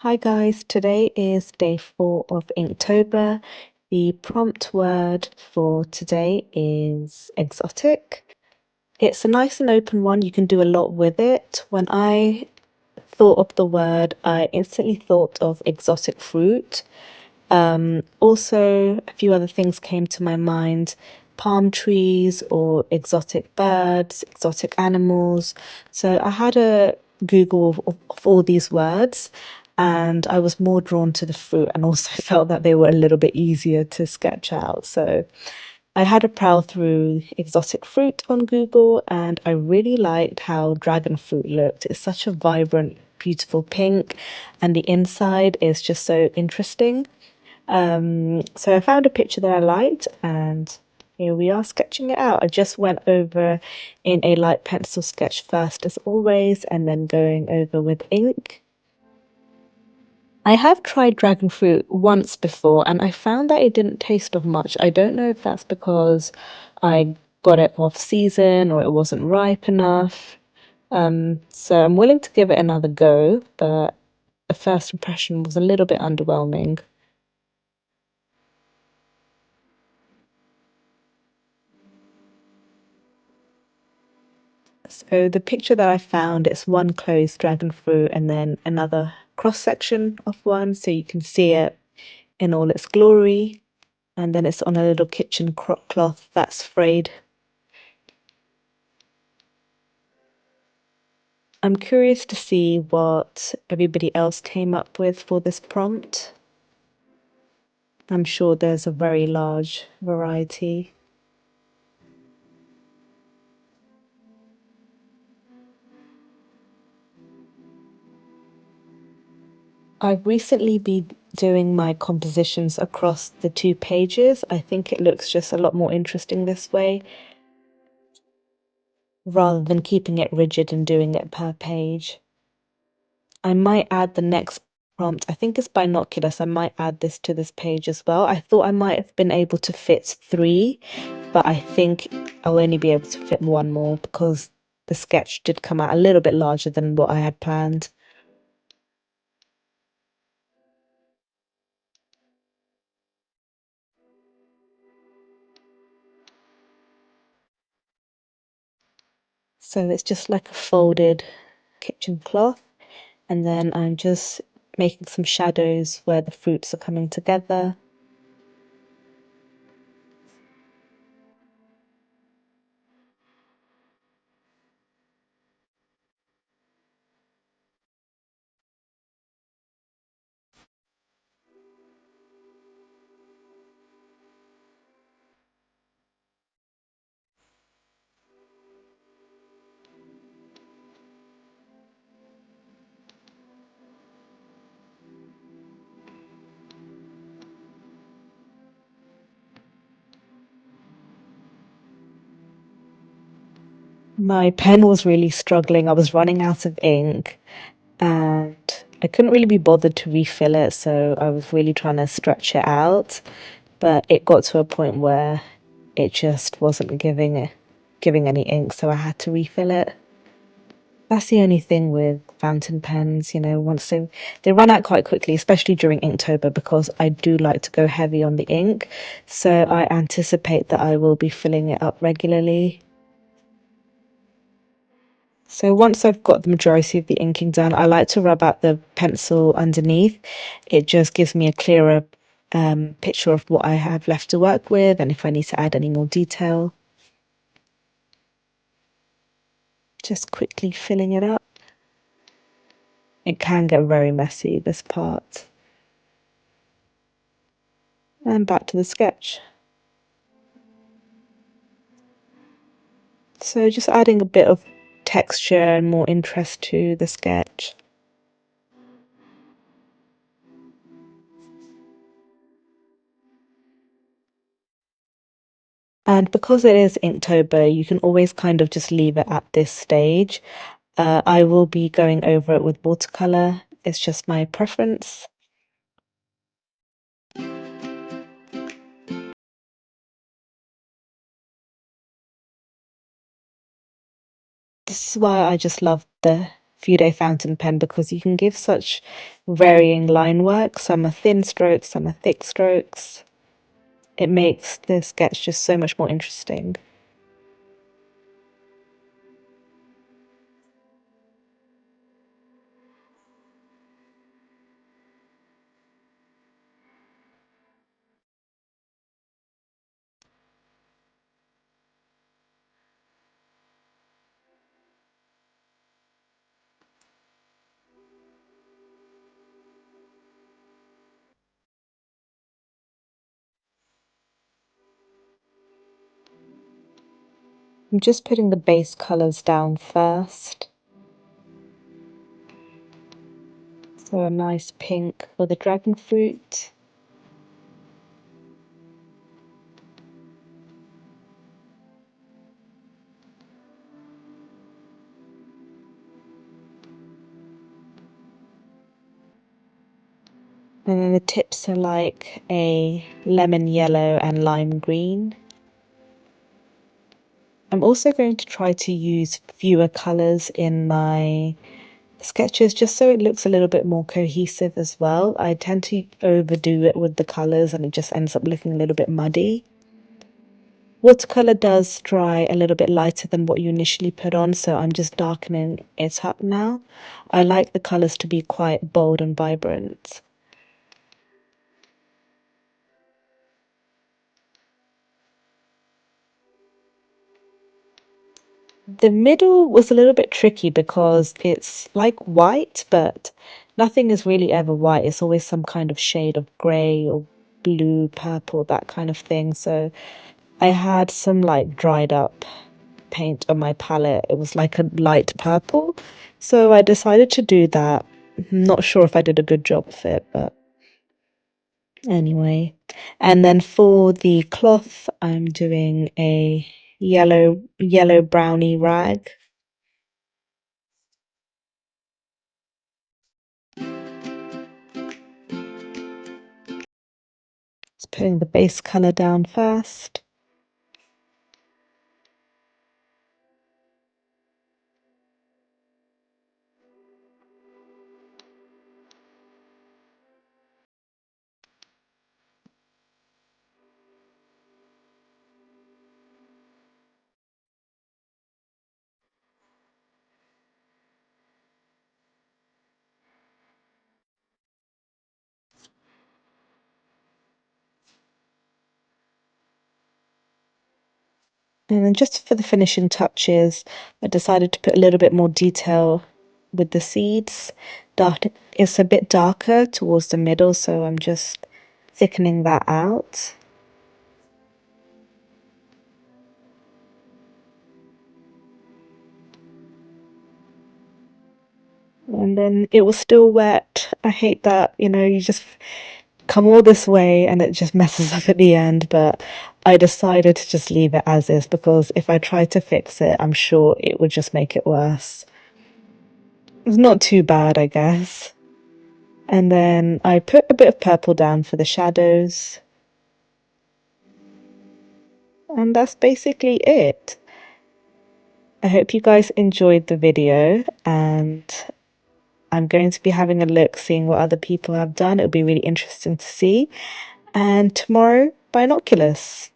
Hi guys, today is day 4 of Inktober. The prompt word for today is exotic. It's a nice and open one, you can do a lot with it. When I thought of the word, I instantly thought of exotic fruit. Also, a few other things came to my mind, palm trees or exotic birds, exotic animals. So I had a Google of all these words and I was more drawn to the fruit and also felt that they were a little bit easier to sketch out. So I had a prowl through exotic fruit on Google and I really liked how dragon fruit looked. It's such a vibrant, beautiful pink, and the inside is just so interesting. So I found a picture that I liked, and here we are sketching it out. I just went over in a light pencil sketch first, as always, and then going over with ink. I have tried dragon fruit once before, and I found that it didn't taste of much. I don't know if that's because I got it off season or it wasn't ripe enough. So I'm willing to give it another go, but the first impression was a little bit underwhelming. So the picture that I found, it's one closed dragon fruit and then another cross section of one, so you can see it in all its glory. And then it's on a little kitchen cloth that's frayed. I'm curious to see what everybody else came up with for this prompt. I'm sure there's a very large variety. I've recently been doing my compositions across the 2 pages. I think it looks just a lot more interesting this way, rather than keeping it rigid and doing it per page. I might add the next prompt. I think it's binoculars. I might add this to this page as well. I thought I might have been able to fit 3, but I think I'll only be able to fit one more because the sketch did come out a little bit larger than what I had planned. So it's just like a folded kitchen cloth, and then I'm just making some shadows where the fruits are coming together. My pen was really struggling. I was running out of ink and I couldn't really be bothered to refill it, so I was really trying to stretch it out. But it got to a point where it just wasn't giving any ink, so I had to refill it. That's the only thing with fountain pens, once they run out quite quickly, especially during Inktober, because I do like to go heavy on the ink. So I anticipate that I will be filling it up regularly. So once I've got the majority of the inking done, I like to rub out the pencil underneath. It just gives me a clearer picture of what I have left to work with and if I need to add any more detail. Just quickly filling it up. It can get very messy, this part. And back to the sketch. So just adding a bit of texture and more interest to the sketch. And because it is Inktober, you can always kind of just leave it at this stage. I will be going over it with watercolor. It's just my preference. This is why I just love the Fude fountain pen because you can give such varying line work. Some are thin strokes, some are thick strokes. It makes the sketch just so much more interesting. I'm just putting the base colours down first. So a nice pink for the dragon fruit. And then the tips are like a lemon yellow and lime green. I'm also going to try to use fewer colours in my sketches just so it looks a little bit more cohesive as well. I tend to overdo it with the colours and it just ends up looking a little bit muddy. Watercolor does dry a little bit lighter than what you initially put on, so I'm just darkening it up now. I like the colours to be quite bold and vibrant. The middle was a little bit tricky because it's like white, but nothing is really ever white. It's always some kind of shade of grey or blue, purple, that kind of thing. So I had some like dried up paint on my palette. It was like a light purple. So I decided to do that. I'm not sure if I did a good job of it, but anyway. And then for the cloth, I'm doing a yellow brownie rag. Just putting the base color down first. And then just for the finishing touches, I decided to put a little bit more detail with the seeds. It's a bit darker towards the middle, so I'm just thickening that out. And then it was still wet. I hate that, you just come all this way and it just messes up at the end. But I decided to just leave it as is because if I tried to fix it, I'm sure it would just make it worse. It's not too bad, I guess. And then I put a bit of purple down for the shadows. And that's basically it. I hope you guys enjoyed the video and I'm going to be having a look, seeing what other people have done. It'll be really interesting to see. And tomorrow, binoculars.